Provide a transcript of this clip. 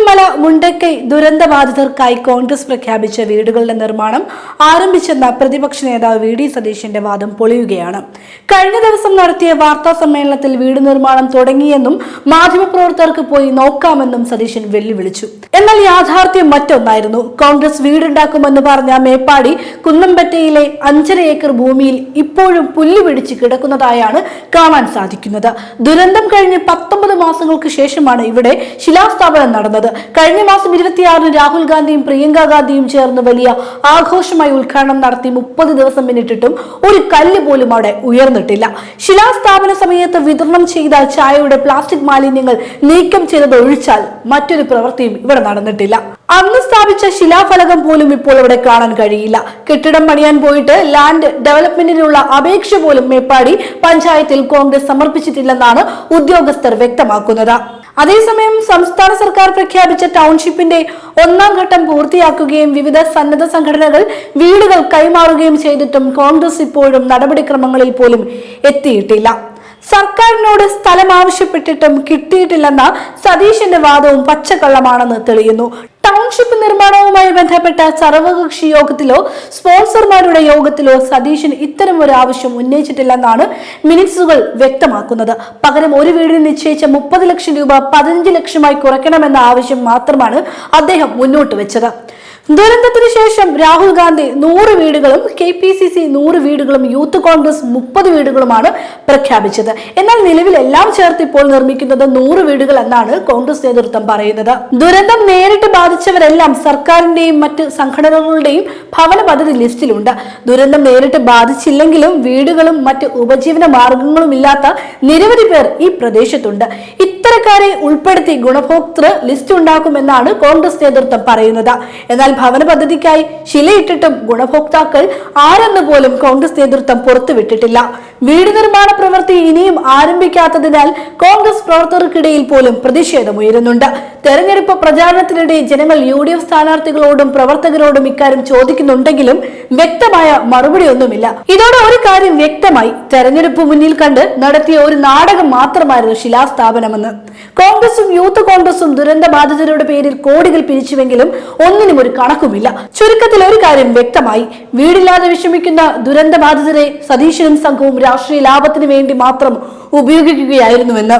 ചൂരൽമല മുണ്ടക്കൈ ദുരന്തബാധിതർക്കായി കോൺഗ്രസ് പ്രഖ്യാപിച്ച വീടുകളുടെ നിർമ്മാണം ആരംഭിച്ചെന്ന പ്രതിപക്ഷ നേതാവ് വി ഡി സതീശന്റെ വാദം പൊളിയുകയാണ്. കഴിഞ്ഞ ദിവസം നടത്തിയ വാർത്താ സമ്മേളനത്തിൽ വീട് നിർമ്മാണം തുടങ്ങിയെന്നും മാധ്യമപ്രവർത്തകർക്ക് പോയി നോക്കാമെന്നും സതീശൻ വെല്ലുവിളിച്ചു. എന്നാൽ യാഥാർത്ഥ്യം മറ്റൊന്നായിരുന്നു. കോൺഗ്രസ് വീടുണ്ടാക്കുമെന്ന് പറഞ്ഞ മേപ്പാടി കുന്നംപറ്റയിലെ 5.5 ഏക്കർ ഭൂമിയിൽ ഇപ്പോഴും പുല്ല് പിടിച്ച് കിടക്കുന്നതായാണ് കാണാൻ സാധിക്കുന്നത്. ദുരന്തം കഴിഞ്ഞ് 19 മാസങ്ങൾക്ക് ശേഷമാണ് ഇവിടെ ശിലാസ്ഥാപനം നടന്നത്. കഴിഞ്ഞ മാസം 26-ന് രാഹുൽ ഗാന്ധിയും പ്രിയങ്ക ഗാന്ധിയും ചേർന്ന് വലിയ ആഘോഷമായി ഉദ്ഘാടനം നടത്തി 30 ദിവസം പിന്നിട്ടിട്ടും ഒരു കല്ല് പോലും അവിടെ ഉയർന്നിട്ടില്ല. ശിലാസ്ഥാപന സമയത്ത് വിതരണം ചെയ്ത ചായയുടെ പ്ലാസ്റ്റിക് മാലിന്യങ്ങൾ നീക്കം ചെയ്തത് ഒഴിച്ചാൽ മറ്റൊരു പ്രവൃത്തിയും ഇവിടെ നടന്നിട്ടില്ല. അന്ന് സ്ഥാപിച്ച ശിലാഫലകം പോലും ഇപ്പോൾ ഇവിടെ കാണാൻ കഴിയില്ല. കെട്ടിടം പണിയാൻ പോയിട്ട് ലാൻഡ് ഡെവലപ്മെന്റിനുള്ള അപേക്ഷ പോലും മേപ്പാടി പഞ്ചായത്തിൽ കോൺഗ്രസ് സമർപ്പിച്ചിട്ടില്ലെന്നാണ് ഉദ്യോഗസ്ഥർ വ്യക്തമാക്കുന്നത്. അതേസമയം സംസ്ഥാന സർക്കാർ പ്രഖ്യാപിച്ച ടൗൺഷിപ്പിന്റെ 1-ാം ഘട്ടം പൂർത്തിയാക്കുകയും വിവിധ സന്നദ്ധ സംഘടനകൾ വീടുകൾ കൈമാറുകയും ചെയ്തിട്ടും കോൺഗ്രസ് ഇപ്പോഴും നടപടിക്രമങ്ങളിൽ പോലും എത്തിയിട്ടില്ല. സർക്കാരിനോട് സ്ഥലം ആവശ്യപ്പെട്ടിട്ടും കിട്ടിയിട്ടില്ലെന്ന സതീശന്റെ വാദവും പച്ചക്കള്ളമാണെന്ന് തെളിയുന്നു. ടൗൺഷിപ്പ് നിർമ്മാണവുമായി ബന്ധപ്പെട്ട സർവകക്ഷി യോഗത്തിലോ സ്പോൺസർമാരുടെ യോഗത്തിലോ സതീശൻ ഇത്തരം ഒരു ആവശ്യം ഉന്നയിച്ചിട്ടില്ലെന്നാണ് മിനിറ്റ്സുകൾ വ്യക്തമാക്കുന്നത്. പകരം ഒരു വീടിന് നിശ്ചയിച്ച 30 ലക്ഷം രൂപ 15 ലക്ഷമായി കുറയ്ക്കണമെന്ന ആവശ്യം മാത്രമാണ് അദ്ദേഹം മുന്നോട്ട് വെച്ചത്. ദുരന്തത്തിന് ശേഷം രാഹുൽ ഗാന്ധി 100 വീടുകളും KPCC 100 വീടുകളും യൂത്ത് കോൺഗ്രസ് 30 വീടുകളുമാണ് പ്രഖ്യാപിച്ചത്. എന്നാൽ നിലവിൽ എല്ലാം ചേർത്ത് ഇപ്പോൾ നിർമ്മിക്കുന്നത് 100 വീടുകൾ എന്നാണ് കോൺഗ്രസ് നേതൃത്വം പറയുന്നത്. ദുരന്തം നേരിട്ട് ബാധിച്ചവരെല്ലാം സർക്കാരിന്റെയും മറ്റ് സംഘടനകളുടെയും ഭവന പദ്ധതി ലിസ്റ്റിലുണ്ട്. ദുരന്തം നേരിട്ട് ബാധിച്ചില്ലെങ്കിലും വീടുകളും മറ്റ് ഉപജീവന മാർഗങ്ങളും ഇല്ലാത്ത നിരവധി പേർ ഈ പ്രദേശത്തുണ്ട്. ഇത്തരക്കാരെ ഉൾപ്പെടുത്തി ഗുണഭോക്തൃ ലിസ്റ്റ് ഉണ്ടാക്കുമെന്നാണ് കോൺഗ്രസ് നേതൃത്വം പറയുന്നത്. എന്നാൽ ഭവന പദ്ധതിക്കായി ശിലയിട്ടിട്ടും ഗുണഭോക്താക്കൾ ആരെന്ന് പോലും കോൺഗ്രസ് നേതൃത്വം പുറത്തുവിട്ടിട്ടില്ല. വീട് നിർമ്മാണ പ്രവൃത്തി ഇനിയും ആരംഭിക്കാത്തതിനാൽ കോൺഗ്രസ് പ്രവർത്തകർക്കിടയിൽ പോലും പ്രതിഷേധമുയരുന്നുണ്ട്. തെരഞ്ഞെടുപ്പ് പ്രചാരണത്തിനിടെ ജനങ്ങൾ UDF സ്ഥാനാർത്ഥികളോടും പ്രവർത്തകരോടും ഇക്കാര്യം ചോദിക്കുന്നുണ്ടെങ്കിലും വ്യക്തമായ മറുപടിയൊന്നുമില്ല. ഇതോടെ ഒരു കാര്യം വ്യക്തമായി, തെരഞ്ഞെടുപ്പ് മുന്നിൽ കണ്ട് നടത്തിയ ഒരു നാടകം മാത്രമായിരുന്നു ശിലാസ്ഥാപനമെന്ന്. കോൺഗ്രസും യൂത്ത് കോൺഗ്രസും ദുരന്ത ബാധിതരുടെ പേരിൽ കോടികൾ പിരിച്ചുവെങ്കിലും ഒന്നിനും ഒരു കണക്കുമില്ല. ചുരുക്കത്തിൽ ഒരു കാര്യം വ്യക്തമായി, വീടില്ലാതെ വിഷമിക്കുന്ന ദുരന്ത ബാധിതരെ സതീശനും സംഘവും രാഷ്ട്രീയ ലാഭത്തിന് വേണ്ടി മാത്രം ഉപയോഗിക്കുകയായിരുന്നുവെന്ന്.